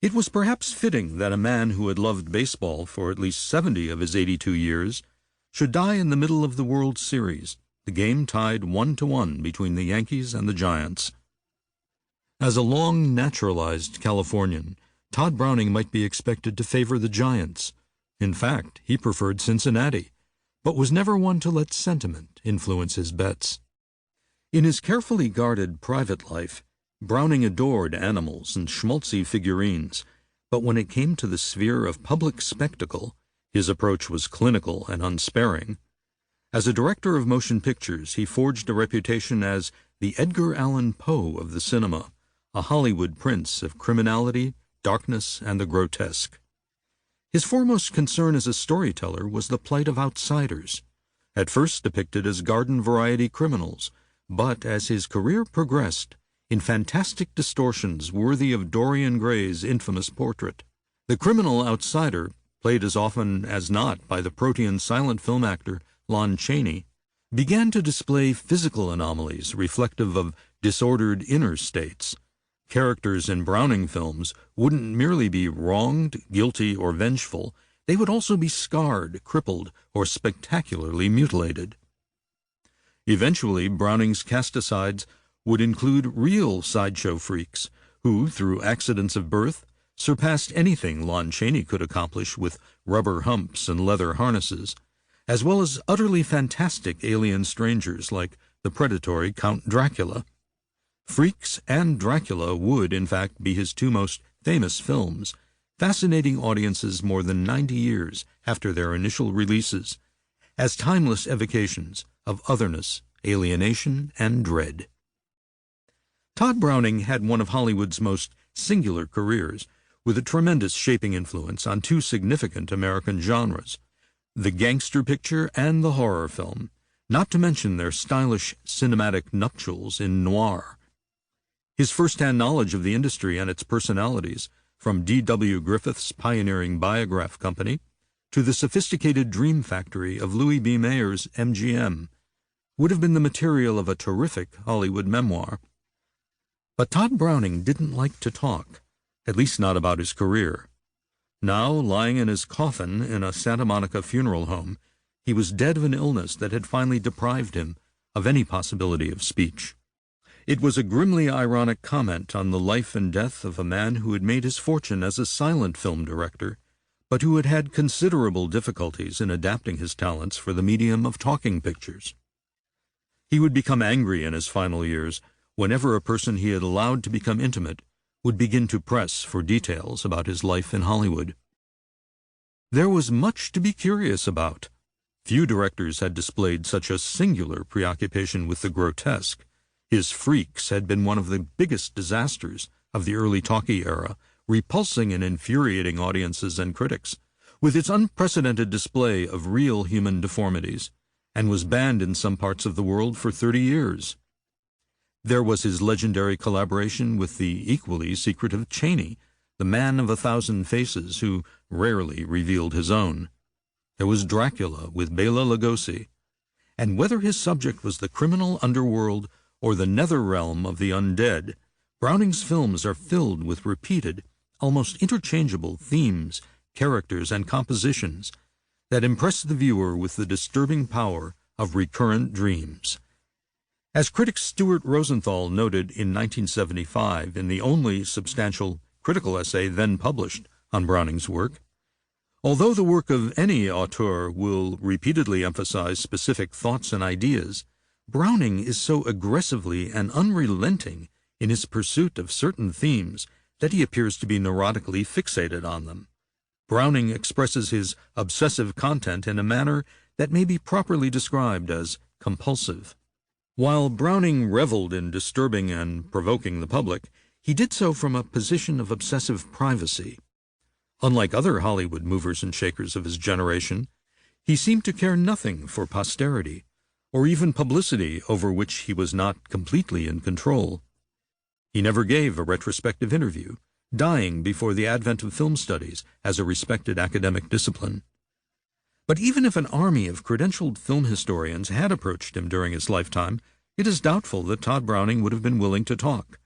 It was perhaps fitting that a man who had loved baseball for at least 70 of his 82 years should die in the middle of the World Series, the game tied 1-1 between the Yankees and the Giants. As a long naturalized Californian, Tod Browning might be expected to favor the Giants. In fact, he preferred Cincinnati, but was never one to let sentiment influence his bets. In his carefully guarded private life, Browning adored animals and schmaltzy figurines, but when it came to the sphere of public spectacle, his approach was clinical and unsparing. As a director of motion pictures, he forged a reputation as the Edgar Allan Poe of the cinema, a Hollywood prince of criminality, darkness, and the grotesque. His foremost concern as a storyteller was the plight of outsiders, at first depicted as garden-variety criminals, but as his career progressed, in fantastic distortions worthy of Dorian Gray's infamous portrait. The criminal outsider, played as often as not by the protean silent film actor Lon Chaney, began to display physical anomalies reflective of disordered inner states. Characters in Browning films wouldn't merely be wronged, guilty, or vengeful, they would also be scarred, crippled, or spectacularly mutilated. Eventually, Browning's cast-asides would include real sideshow freaks who, through accidents of birth, surpassed anything Lon Chaney could accomplish with rubber humps and leather harnesses, as well as utterly fantastic alien strangers like the predatory Count Dracula. Freaks and Dracula would, in fact, be his two most famous films, fascinating audiences more than 90 years after their initial releases, as timeless evocations of otherness, alienation, and dread. Tod Browning had one of Hollywood's most singular careers, with a tremendous shaping influence on two significant American genres, the gangster picture and the horror film, not to mention their stylish cinematic nuptials in noir. His first-hand knowledge of the industry and its personalities, from D.W. Griffith's pioneering Biograph Company to the sophisticated dream factory of Louis B. Mayer's MGM, would have been the material of a terrific Hollywood memoir. But Tod Browning didn't like to talk, at least not about his career. Now, lying in his coffin in a Santa Monica funeral home, he was dead of an illness that had finally deprived him of any possibility of speech. It was a grimly ironic comment on the life and death of a man who had made his fortune as a silent film director, but who had had considerable difficulties in adapting his talents for the medium of talking pictures. He would become angry in his final years whenever a person he had allowed to become intimate would begin to press for details about his life in Hollywood. There was much to be curious about. Few directors had displayed such a singular preoccupation with the grotesque. His Freaks had been one of the biggest disasters of the early talkie era, repulsing and infuriating audiences and critics, with its unprecedented display of real human deformities, and was banned in some parts of the world for 30 years. There was his legendary collaboration with the equally secretive Chaney, the man of 1,000 faces who rarely revealed his own. There was Dracula with Bela Lugosi, and whether his subject was the criminal underworld or the nether realm of the undead, Browning's films are filled with repeated, almost interchangeable themes, characters, and compositions that impress the viewer with the disturbing power of recurrent dreams. As critic Stuart Rosenthal noted in 1975 in the only substantial critical essay then published on Browning's work, although the work of any auteur will repeatedly emphasize specific thoughts and ideas, Browning is so aggressively and unrelenting in his pursuit of certain themes that he appears to be neurotically fixated on them. Browning expresses his obsessive content in a manner that may be properly described as compulsive. While Browning reveled in disturbing and provoking the public, he did so from a position of obsessive privacy. Unlike other Hollywood movers and shakers of his generation, he seemed to care nothing for posterity, or even publicity over which he was not completely in control. He never gave a retrospective interview, dying before the advent of film studies as a respected academic discipline. But even if an army of credentialed film historians had approached him during his lifetime, it is doubtful that Tod Browning would have been willing to talk.